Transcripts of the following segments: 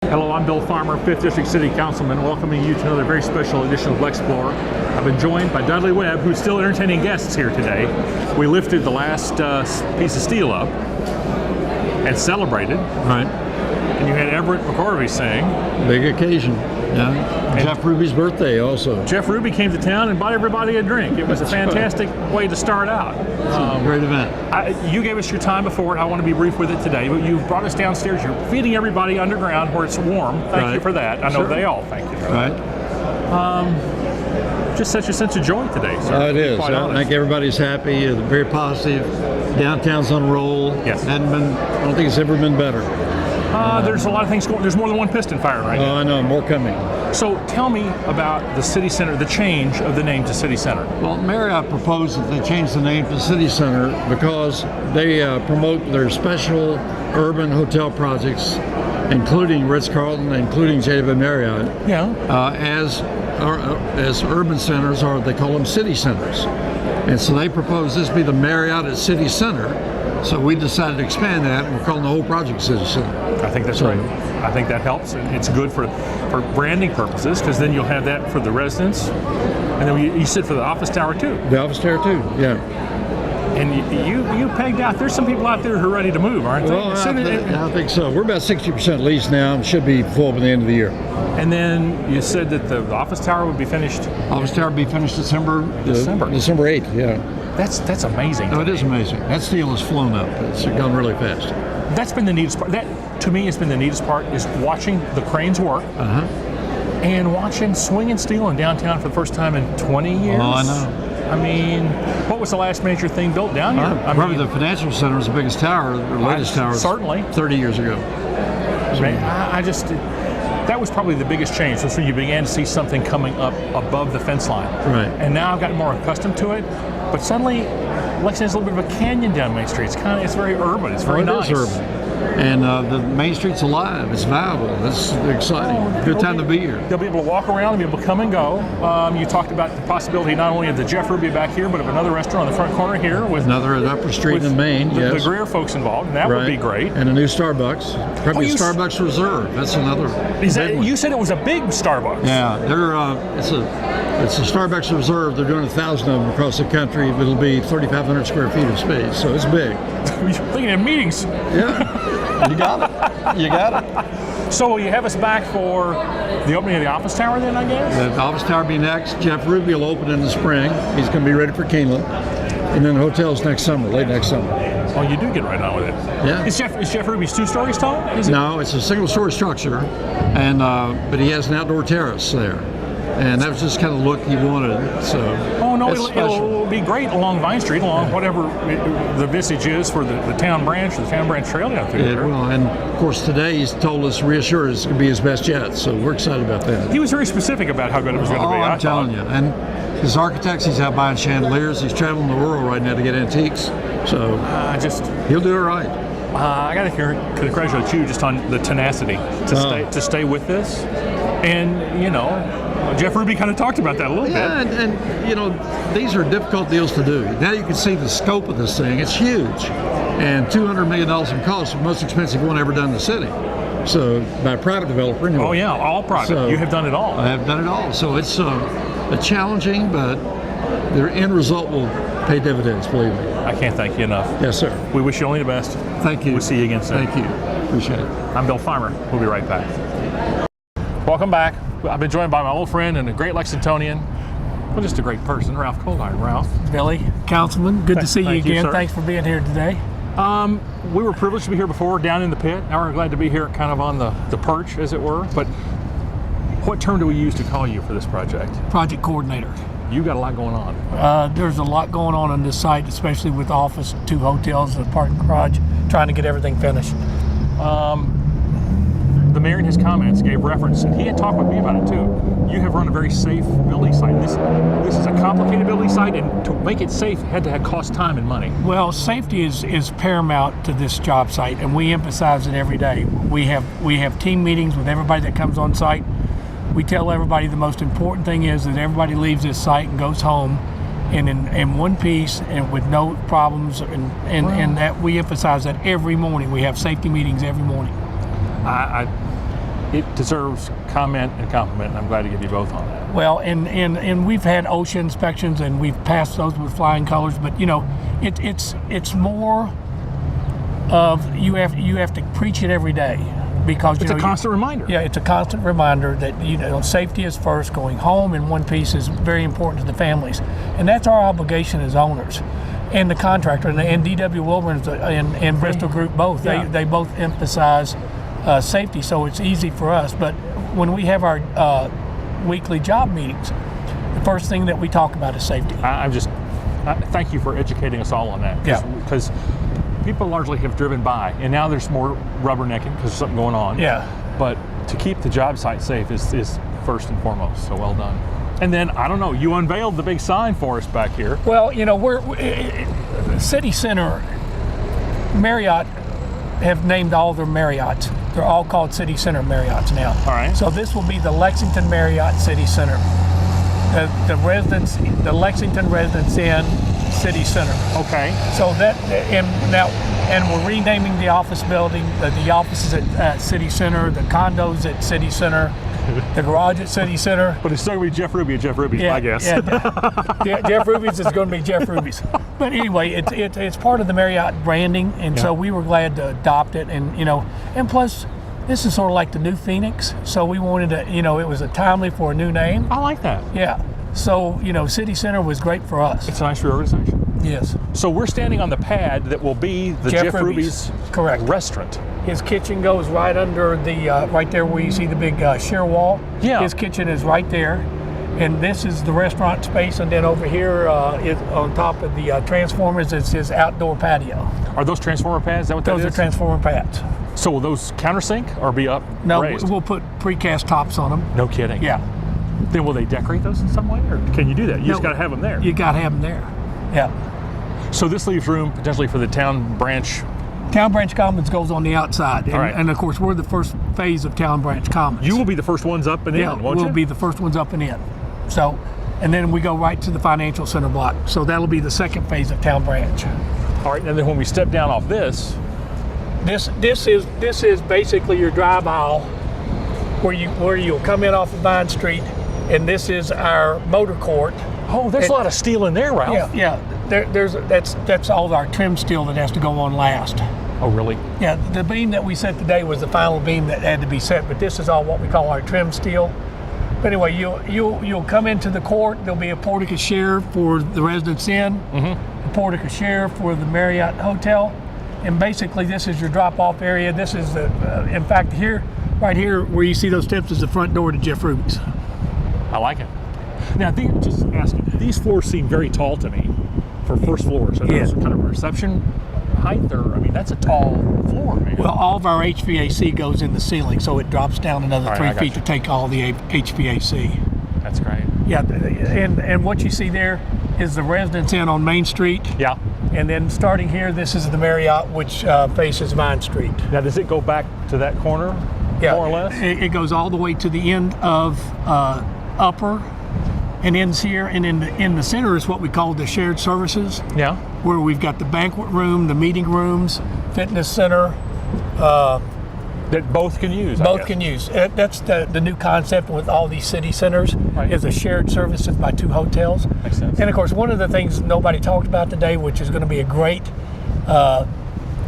Hello, I'm Bill Farmer, 5th District City Councilman, welcoming you to another very special edition of Lexplore. I've been joined by Dudley Webb, who's still entertaining guests here today. We lifted the last piece of steel up and celebrated. Right. And you had Everett McCorvey saying. Big occasion. Yeah. And Jeff Ruby's birthday also. Jeff Ruby came to town and bought everybody a drink. It was a fantastic way to start out. Great event. You gave us your time before it. I want to be brief with it today, but you brought us downstairs. You're feeding everybody underground where it's warm. Thank you for that. I know they all thank you for that. Just such a sense of joy today, sir. It is. I think everybody's happy. Very positive. Downtown's on a roll. Yes. I don't think it's ever been better. There's a lot of things going. There's more than one piston firing right now. Oh, I know. More coming. So tell me about the City Center, the change of the name to City Center. Well, Marriott proposed that they change the name to City Center because they promote their special urban hotel projects, including Ritz-Carlton, including JW Marriott, as urban centers, or they call them city centers. And so they proposed this be the Marriott at City Center. So we decided to expand that, and we're calling the whole project City Center. I think that's right. I think that helps. It's good for branding purposes, because then you'll have that for the residents, and then you sit for the office tower too. The office tower too, yeah. And you pegged out. There's some people out there who are ready to move, aren't they? Well, I think so. We're about 60% leased now, and should be full by the end of the year. And then you said that the office tower would be finished. Office tower would be finished December 8th. Yeah. That's amazing. No, it is amazing. That steel has flown up. It's gone really fast. That's been the neatest part. That, to me, has been the neatest part, is watching the cranes work and watching swinging steel in downtown for the first time in 20 years. Oh, I know. I mean, what was the last major thing built down here? Probably the financial center was the biggest tower, the latest tower. Certainly. 30 years ago. I just, that was probably the biggest change. So you began to see something coming up above the fence line. Right. And now I've gotten more accustomed to it. But suddenly, Lexington's a little bit of a canyon down Main Street. It's very urban. It's very nice. It is urban. And the Main Street's alive. It's viable. It's exciting. Good time to be here. They'll be able to walk around. They'll be able to come and go. You talked about the possibility not only of the Jeff Ruby back here, but of another restaurant on the front corner here with another at Upper Street in Main. The Greer folks involved. And that would be great. And a new Starbucks. Probably a Starbucks Reserve. That's another. You said it was a big Starbucks. Yeah, it's a Starbucks Reserve. They're doing 1,000 of them across the country. It'll be 3,500 square feet of space, so it's big. You're thinking of meetings. Yeah, you got it. You got it. So will you have us back for the opening of the office tower then, I guess? The office tower will be next. Jeff Ruby will open in the spring. He's going to be ready for Keeneland. And then the hotel's next summer, late next summer. Oh, you do get right on with it. Yeah. Is Jeff Ruby's 2 stories tall? No, it's a single-story structure, and but he has an outdoor terrace there. And that was just kind of the look he wanted. So. Oh no, it'll be great along Vine Street, along whatever the visage is for the town branch, or the town branch trail down through there. It will, and of course today he's told us, reassured it's going to be his best yet. So we're excited about that. He was very specific about how good it was going to be. I'm telling you, and his architects, he's out buying chandeliers. He's traveling the world right now to get antiques. So he'll do it right. I got to congratulate you just on the tenacity to stay with this, and you know. Jeff Ruby kind of talked about that a little bit. Yeah, and you know, these are difficult deals to do. Now you can see the scope of this thing. It's huge. And $200 million in cost, the most expensive one ever done in the city. So, by a private developer anyway. Oh yeah, all private. So, you have done it all. I have done it all. So it's challenging, but the end result will pay dividends, believe me. I can't thank you enough. Yes, sir. We wish you only the best. Thank you. We'll see you again soon. Thank you. Appreciate it. I'm Bill Farmer. We'll be right back. Welcome back. I've been joined by my old friend and a great Lexingtonian. Well, just a great person, Ralph Colhard. Ralph. Billy, Councilman, good to see you again. Thanks for being here today. We were privileged to be here before down in the pit. Now we're glad to be here kind of on the perch, as it were. But what term do we use to call you for this project? Project coordinator. You've got a lot going on. There's a lot going on this site, especially with the office, 2 hotels, the parking garage, trying to get everything finished. The mayor in his comments gave reference, and he had talked with me about it too. You have run a very safe building site. This is a complicated building site, and to make it safe had to cost time and money. Well, safety is paramount to this job site, and we emphasize it every day. We have team meetings with everybody that comes on site. We tell everybody the most important thing is that everybody leaves this site and goes home in one piece and with no problems, and that we emphasize that every morning. We have safety meetings every morning. It deserves comment and compliment, and I'm glad to give you both on that. Well, and we've had OSHA inspections, and we've passed those with flying colors. But it's more of you have to preach it every day, because it's a constant reminder. Yeah, it's a constant reminder that safety is first. Going home in one piece is very important to the families, and that's our obligation as owners, and the contractor, and D.W. Wilburn and Bristol Group both. Yeah. They both emphasize safety, so it's easy for us. But when we have our weekly job meetings, the first thing that we talk about is safety. Thank you for educating us all on that. Because people largely have driven by, and now there's more rubbernecking because there's something going on. Yeah. But to keep the job site safe is first and foremost. So well done. And then, I don't know, you unveiled the big sign for us back here. Well, we're City Center, Marriott have named all their Marriotts. They're all called City Center Marriotts now. All right. So this will be the Lexington Marriott City Center. The Lexington Residence Inn City Center. Okay. So and we're renaming the office building, the offices at City Center, the condos at City Center, the garage at City Center. But it's still going to be Jeff Ruby at Jeff Ruby's, I guess. Yeah, Jeff Ruby's is going to be Jeff Ruby's. But anyway, it's part of the Marriott branding, and so we were glad to adopt it. And plus, this is sort of like the new Phoenix, so we wanted to, it was timely for a new name. I like that. Yeah. So, City Center was great for us. It's a nice reorganization. Yes. So we're standing on the pad that will be the Jeff Ruby's correct restaurant. His kitchen goes right under the, right there where you see the big sheer wall. Yeah. His kitchen is right there. And this is the restaurant space, and then over here is on top of the transformers is his outdoor patio. Are those transformer pads? Is that what those that is? Those are transformer pads. So will those countersink or be up No, raised? we'll put precast tops on them. No kidding. Yeah. Then will they decorate those in some way, or can you do that? You just got to have them there. You got to have them there. Yeah. So this leaves room potentially for the town branch. Town Branch Commons goes on the outside. All right. And of course, we're the first phase of Town Branch Commons. You will be the first ones up and in, won't you? We'll be the first ones up and in. So, and then we go right to the financial center block. So that'll be the second phase of Town Branch. All right, and then when we step down off this is basically your drive aisle where you'll come in off of Vine Street, and this is our motor court. Oh, there's a lot of steel in there, Ralph. Yeah. That's all of our trim steel that has to go on last. Oh, really? Yeah, the beam that we set today was the final beam that had to be set, but this is all what we call our trim steel. But anyway, you'll come into the court. There'll be a porte cochere for the Residence Inn, a porte cochere for the Marriott Hotel, and basically this is your drop-off area. This is in fact, right here where you see those steps is the front door to Jeff Ruby's. I like it. Now, just asking, these floors seem very tall to me for first floor. So there's kind of reception height, that's a tall floor, man. Well, all of our HVAC goes in the ceiling, so it drops down another 3 feet to take all the HVAC. That's great. Yeah, and what you see there is the Residence Inn on Main Street. Yeah. And then starting here, this is the Marriott, which faces Vine Street. Now, does it go back to that corner, more or less? It goes all the way to the end of Upper and ends here. And in the center is what we call the shared services. Yeah. Where we've got the banquet room, the meeting rooms, fitness center. That both can use. Both can use. That's the new concept with all these city centers, is a shared services by 2 hotels. Makes sense. And of course, one of the things nobody talked about today, which is going to be a great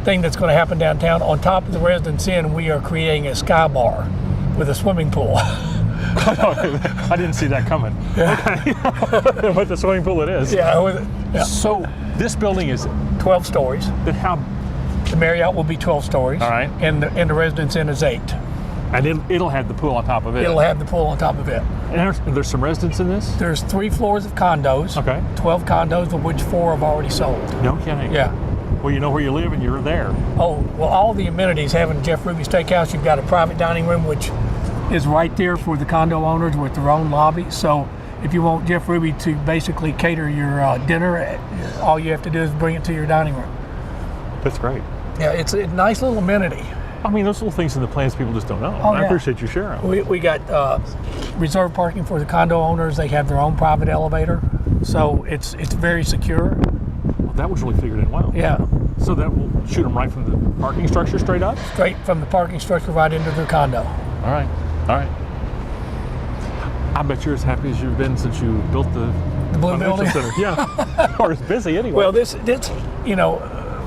thing that's going to happen downtown, on top of the Residence Inn, we are creating a sky bar with a swimming pool. I didn't see that coming. Okay. But the swimming pool it is. Yeah. So this building is 12 stories. Then how? The Marriott will be 12 stories. All right. And the Residence Inn is 8. And it'll have the pool on top of it. It'll have the pool on top of it. And there's some residents in this? There's 3 floors of condos. Okay. 12 condos, of which 4 have already sold. No kidding. Yeah. Well, you know where you live and you're there. Oh, well, all the amenities, having Jeff Ruby Steakhouse, you've got a private dining room, which is right there for the condo owners with their own lobby. So if you want Jeff Ruby to basically cater your dinner, all you have to do is bring it to your dining room. That's great. Yeah, it's a nice little amenity. I mean, those little things in the plans people just don't know. Oh, I yeah. appreciate you sharing. We got reserved parking for the condo owners. They have their own private elevator, so it's very secure. Well, that was really figured in well. Yeah, So that will shoot them right from the parking structure straight up? straight from the parking structure right into their condo. All right. All right. I bet you're as happy as you've been since you built the Blue financial building? center. Yeah. Or it's busy anyway. Well, this you know,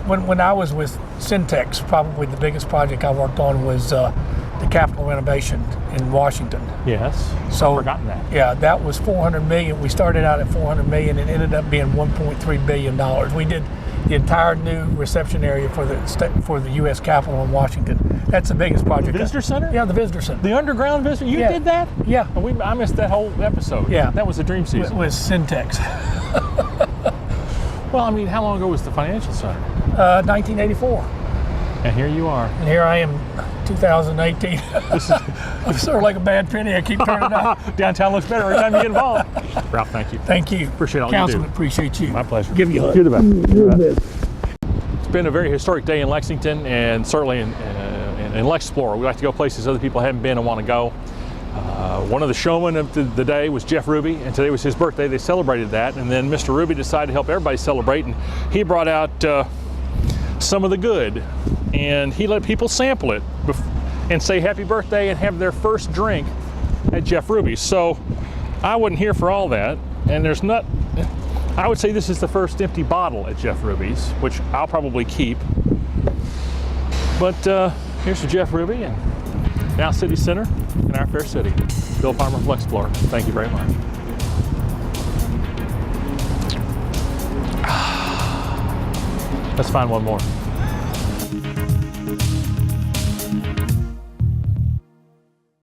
when I was with Syntex, probably the biggest project I worked on was the Capitol renovation in Washington. yes. So I've forgotten that. Yeah, that was $400 million. We started out at $400 million and ended up being $1.3 billion. We did the entire new reception area for the U.S. Capitol in Washington. That's the biggest project. The visitor center? Yeah, the visitor center. The underground visitor? You Yeah. did that? Yeah, And I missed that whole episode. Yeah. That was a dream with season. Syntex. Well, I mean, how long ago was the financial center? 1984. And here you are. And here I am, 2018. I'm sort of like a bad penny. I keep turning up. Downtown looks better every time you get involved. Ralph, thank you. Thank you. Appreciate all you do. Councilman, appreciate you. My pleasure. Give you a hug. You're the best. You're the best. It's been a very historic day in Lexington, and certainly in Lexplore. We like to go places other people haven't been and want to go. One of the showmen of the day was Jeff Ruby, and today was his birthday. They celebrated that, and then Mr. Ruby decided to help everybody celebrate, and he brought out some of the good, and he let people sample it and say happy birthday and have their first drink at Jeff Ruby's. So I wasn't here for all that, and I would say this is the first empty bottle at Jeff Ruby's, which I'll probably keep. But here's to Jeff Ruby and now City Center in our fair city. Bill Farmer of Lexplore. Thank you very much. Let's find one more.